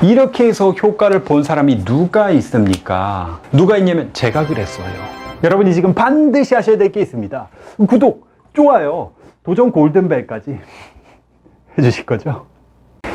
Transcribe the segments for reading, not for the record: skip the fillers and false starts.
이렇게 해서 효과를 본 사람이 누가 있습니까? 누가 있냐면 제가 그랬어요. 여러분이 지금 반드시 하셔야 될 게 있습니다. 구독, 좋아요, 도전 골든벨까지 해주실 거죠?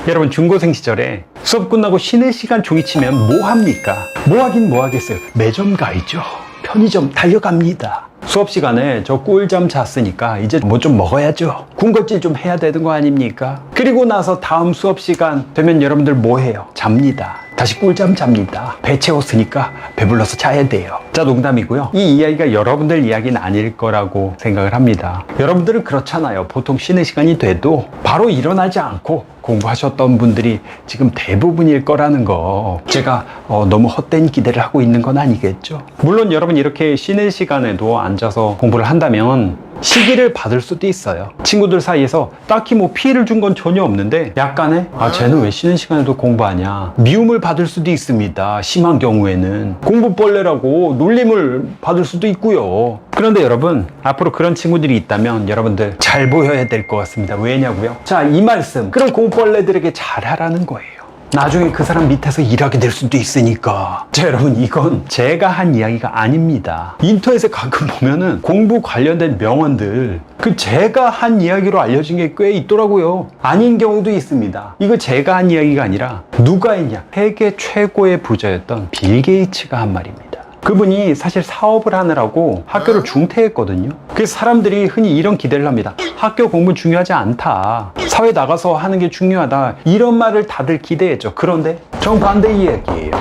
여러분, 중고생 시절에 수업 끝나고 쉬는 시간 종이 치면 뭐 합니까? 뭐 하긴 뭐 하겠어요. 매점 가야죠. 편의점 달려갑니다. 수업 시간에 저 꿀잠 잤으니까 이제 뭐 좀 먹어야죠. 군것질 좀 해야 되는 거 아닙니까? 그리고 나서 다음 수업 시간 되면 여러분들 뭐 해요? 잡니다. 다시 꿀잠 잡니다. 배 채웠으니까 배불러서 자야 돼요. 자, 농담이고요. 이 이야기가 여러분들 이야기는 아닐 거라고 생각을 합니다. 여러분들은 그렇잖아요. 보통 쉬는 시간이 돼도 바로 일어나지 않고 공부하셨던 분들이 지금 대부분일 거라는 거, 제가 너무 헛된 기대를 하고 있는 건 아니겠죠? 물론 여러분, 이렇게 쉬는 시간에도 앉아서 공부를 한다면 시기를 받을 수도 있어요. 친구들 사이에서 딱히 뭐 피해를 준 건 전혀 없는데 약간의 쟤는 왜 쉬는 시간에도 공부하냐, 미움을 받을 수도 있습니다. 심한 경우에는 공부벌레라고 놀림을 받을 수도 있고요. 그런데 여러분, 앞으로 그런 친구들이 있다면 여러분들 잘 보여야 될 것 같습니다. 왜냐고요? 자, 이 말씀, 그런 공부벌레들에게 잘하라는 거예요. 나중에 그 사람 밑에서 일하게 될 수도 있으니까. 자, 여러분, 이건 제가 한 이야기가 아닙니다. 인터넷에 가끔 보면은 공부 관련된 명언들, 그 제가 한 이야기로 알려진 게 꽤 있더라고요. 아닌 경우도 있습니다. 이거 제가 한 이야기가 아니라 누가 했냐? 세계 최고의 부자였던 빌 게이츠가 한 말입니다. 그분이 사실 사업을 하느라고 학교를 중퇴했거든요. 그래서 사람들이 흔히 이런 기대를 합니다. 학교 공부 중요하지 않다. 사회 나가서 하는 게 중요하다. 이런 말을 다들 기대했죠. 그런데 정반대 이야기예요.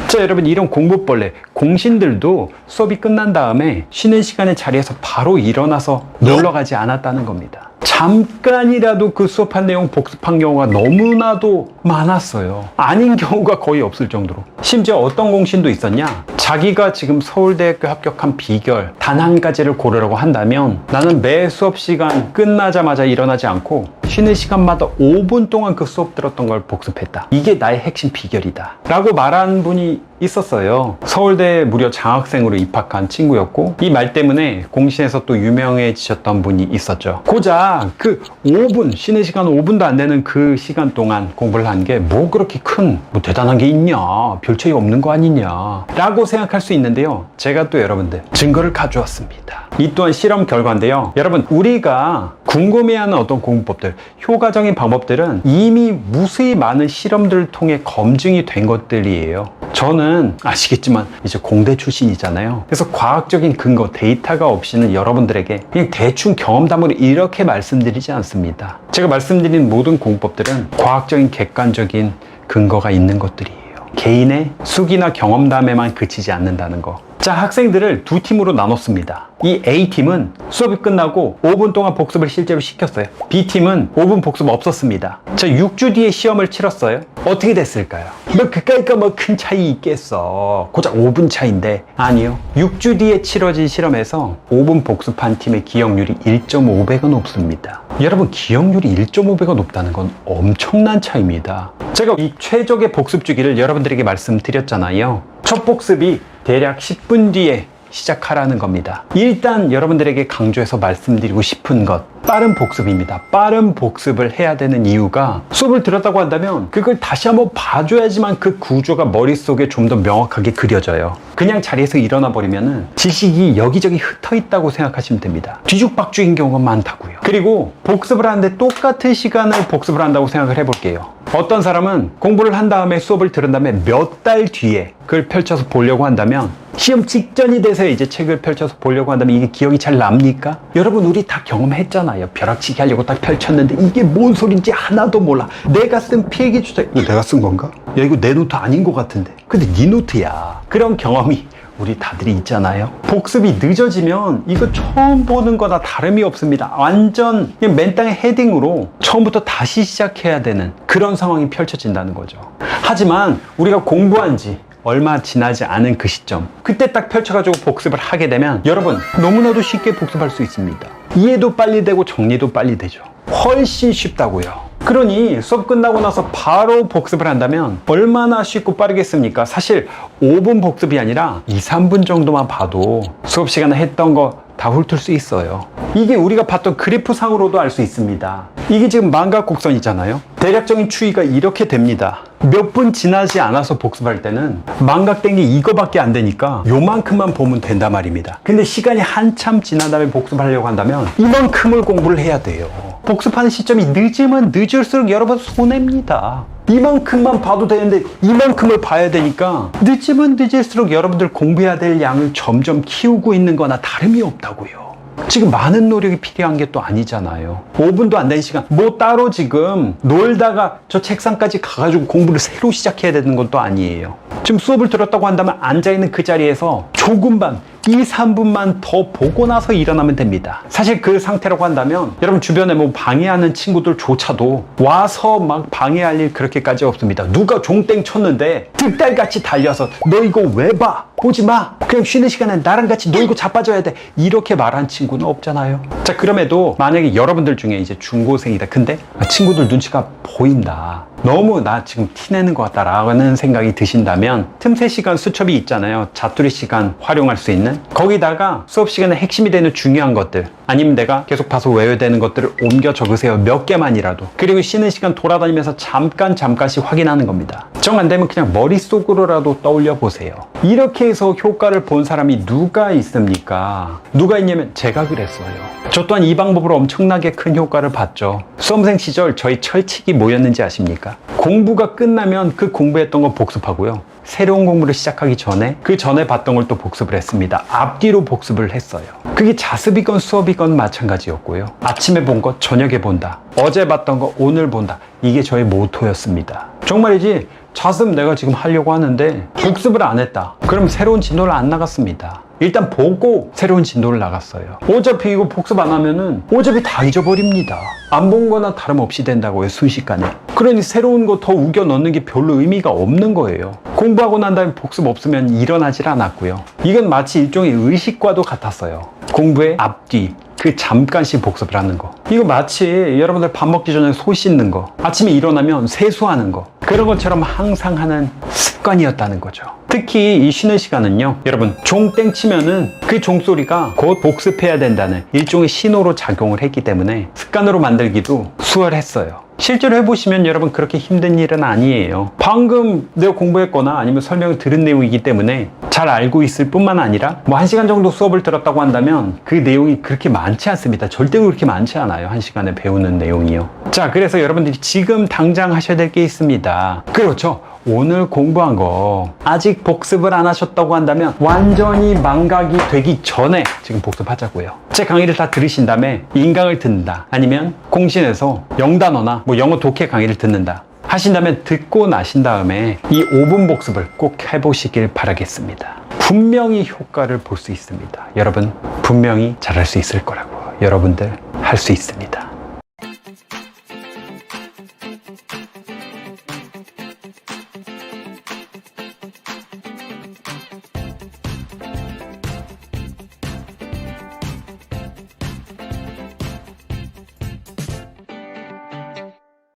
자, 여러분, 이런 공부벌레, 공신들도 수업이 끝난 다음에 쉬는 시간에 자리에서 바로 일어나서 놀러 가지 않았다는 겁니다. 잠깐이라도 그 수업한 내용 복습한 경우가 너무나도 많았어요. 아닌 경우가 거의 없을 정도로. 심지어 어떤 공신도 있었냐? 자기가 지금 서울대학교 합격한 비결 단 한 가지를 고르라고 한다면 나는 매 수업 시간 끝나자마자 일어나지 않고 쉬는 시간마다 5분 동안 그 수업 들었던 걸 복습했다. 이게 나의 핵심 비결이다 라고 말한 분이 있었어요. 서울대에 무려 장학생으로 입학한 친구였고, 이 말 때문에 공신에서 또 유명해지셨던 분이 있었죠. 고작 그 5분, 쉬는 시간 5분도 안 되는 그 시간 동안 공부를 한 게 뭐 그렇게 큰 뭐 대단한 게 있냐, 별 차이 없는 거 아니냐 라고 생각할 수 있는데요, 제가 또 여러분들 증거를 가져왔습니다. 이 또한 실험 결과인데요. 여러분, 우리가 궁금해하는 어떤 공부법들, 효과적인 방법들은 이미 무수히 많은 실험들을 통해 검증이 된 것들이에요. 저는 아시겠지만 이제 공대 출신이잖아요. 그래서 과학적인 근거, 데이터가 없이는 여러분들에게 그냥 대충 경험담으로 이렇게 말씀드리지 않습니다. 제가 말씀드린 모든 공부법들은 과학적인 객관적인 근거가 있는 것들이에요. 개인의 수기나 경험담에만 그치지 않는다는 거. 자, 학생들을 두 팀으로 나눴습니다. 이 A팀은 수업이 끝나고 5분 동안 복습을 실제로 시켰어요. B팀은 5분 복습 없었습니다. 자, 6주 뒤에 시험을 치렀어요. 어떻게 됐을까요? 뭐 그까이까 뭐 큰 차이 있겠어. 고작 5분 차이인데. 아니요. 6주 뒤에 치러진 실험에서 5분 복습한 팀의 기억률이 1.5배가 높습니다. 여러분, 기억률이 1.5배가 높다는 건 엄청난 차이입니다. 제가 이 최적의 복습 주기를 여러분들에게 말씀드렸잖아요. 첫 복습이 대략 10분 뒤에 시작하라는 겁니다. 일단 여러분들에게 강조해서 말씀드리고 싶은 것, 빠른 복습입니다. 빠른 복습을 해야 되는 이유가, 수업을 들었다고 한다면 그걸 다시 한번 봐줘야지만 그 구조가 머릿속에 좀 더 명확하게 그려져요. 그냥 자리에서 일어나 버리면은 지식이 여기저기 흩어 있다고 생각하시면 됩니다. 뒤죽박죽인 경우가 많다고요. 그리고 복습을 하는데 똑같은 시간을 복습을 한다고 생각을 해볼게요. 어떤 사람은 공부를 한 다음에 수업을 들은 다음에 몇 달 뒤에 그걸 펼쳐서 보려고 한다면, 시험 직전이 돼서 이제 책을 펼쳐서 보려고 한다면 이게 기억이 잘 납니까? 여러분, 우리 다 경험했잖아요. 벼락치기 하려고 딱 펼쳤는데 이게 뭔 소린지 하나도 몰라. 내가 쓴 필기주자, 이거 내가 쓴 건가? 야, 이거 내 노트 아닌 것 같은데. 근데 네 노트야. 그런 경험이 우리 다들이 있잖아요. 복습이 늦어지면 이거 처음 보는 거나 다름이 없습니다. 완전 그냥 맨땅에 헤딩으로 처음부터 다시 시작해야 되는 그런 상황이 펼쳐진다는 거죠. 하지만 우리가 공부한 지 얼마 지나지 않은 그 시점, 그때 딱 펼쳐가지고 복습을 하게 되면 여러분, 너무나도 쉽게 복습할 수 있습니다. 이해도 빨리 되고 정리도 빨리 되죠. 훨씬 쉽다고요. 그러니 수업 끝나고 나서 바로 복습을 한다면 얼마나 쉽고 빠르겠습니까? 사실 5분 복습이 아니라 2, 3분 정도만 봐도 수업 시간에 했던 거 다 훑을 수 있어요. 이게 우리가 봤던 그래프상으로도 알 수 있습니다. 이게 지금 망각 곡선이잖아요. 대략적인 추이가 이렇게 됩니다. 몇 분 지나지 않아서 복습할 때는 망각된 게 이거밖에 안 되니까 요만큼만 보면 된단 말입니다. 근데 시간이 한참 지난 다음에 복습하려고 한다면 이만큼을 공부를 해야 돼요. 복습하는 시점이 늦으면 늦을수록 여러분 손해입니다. 이만큼만 봐도 되는데 이만큼을 봐야 되니까 늦으면 늦을수록 여러분들 공부해야 될 양을 점점 키우고 있는 거나 다름이 없다고요. 지금 많은 노력이 필요한 게 또 아니잖아요. 5분도 안 되는 시간 뭐 따로 지금 놀다가 저 책상까지 가가지고 공부를 새로 시작해야 되는 건 또 아니에요. 지금 수업을 들었다고 한다면 앉아있는 그 자리에서 조금만 2, 3분만 더 보고 나서 일어나면 됩니다. 사실 그 상태라고 한다면 여러분 주변에 뭐 방해하는 친구들조차도 와서 막 방해할 일 그렇게까지 없습니다. 누가 종땡 쳤는데 득달같이 달려서 너 이거 왜 봐? 보지 마. 그냥 쉬는 시간에 나랑 같이 놀고 자빠져야 돼. 이렇게 말한 친구는 없잖아요. 자, 그럼에도 만약에 여러분들 중에 이제 중고생이다. 근데 친구들 눈치가 보인다. 너무 나 지금 티내는 것 같다라는 생각이 드신다면 틈새 시간 수첩이 있잖아요. 자투리 시간 활용할 수 있는. 거기다가 수업 시간에 핵심이 되는 중요한 것들 아니면 내가 계속 봐서 외워야 되는 것들을 옮겨 적으세요. 몇 개만이라도. 그리고 쉬는 시간 돌아다니면서 잠깐씩 확인하는 겁니다. 정 안 되면 그냥 머릿속으로라도 떠올려 보세요. 이렇게 해서 효과를 본 사람이 누가 있습니까? 누가 있냐면 제가 그랬어요. 저 또한 이 방법으로 엄청나게 큰 효과를 봤죠. 수험생 시절 저희 철칙이 뭐였는지 아십니까? 공부가 끝나면 그 공부했던 거 복습하고요. 새로운 공부를 시작하기 전에 그 전에 봤던 걸 또 복습을 했습니다. 앞뒤로 복습을 했어요. 그게 자습이건 수업이건 마찬가지였고요. 아침에 본 거 저녁에 본다. 어제 봤던 거 오늘 본다. 이게 저의 모토였습니다. 정말이지 자습 내가 지금 하려고 하는데 복습을 안 했다. 그럼 새로운 진도를 안 나갔습니다. 일단 보고 새로운 진도를 나갔어요. 어차피 이거 복습 안 하면은 어차피 다 잊어버립니다. 안 본 거나 다름없이 된다고요. 순식간에. 그러니 새로운 거 더 우겨 넣는 게 별로 의미가 없는 거예요. 공부하고 난 다음에 복습 없으면 일어나질 않았고요. 이건 마치 일종의 의식과도 같았어요. 공부의 앞뒤 그 잠깐씩 복습을 하는 거. 이거 마치 여러분들 밥 먹기 전에 소 씻는 거, 아침에 일어나면 세수하는 거, 그런 것처럼 항상 하는 습관이었다는 거죠. 특히 이 쉬는 시간은요, 여러분 종땡 치면은 그 종소리가 곧 복습해야 된다는 일종의 신호로 작용을 했기 때문에 습관으로 만들기도 수월했어요. 실제로 해보시면 여러분 그렇게 힘든 일은 아니에요. 방금 내가 공부했거나 아니면 설명을 들은 내용이기 때문에 잘 알고 있을 뿐만 아니라 뭐 1시간 정도 수업을 들었다고 한다면 그 내용이 그렇게 많지 않습니다. 절대 그렇게 많지 않아요. 1시간에 배우는 내용이요. 자, 그래서 여러분들이 지금 당장 하셔야 될 게 있습니다. 그렇죠. 오늘 공부한 거 아직 복습을 안 하셨다고 한다면 완전히 망각이 되기 전에 지금 복습하자고요. 제 강의를 다 들으신 다음에 인강을 듣는다 아니면 공신에서 영단어나 뭐 영어 독해 강의를 듣는다 하신다면 듣고 나신 다음에 이 5분 복습을 꼭 해보시길 바라겠습니다. 분명히 효과를 볼 수 있습니다. 여러분 분명히 잘할 수 있을 거라고. 여러분들 할 수 있습니다.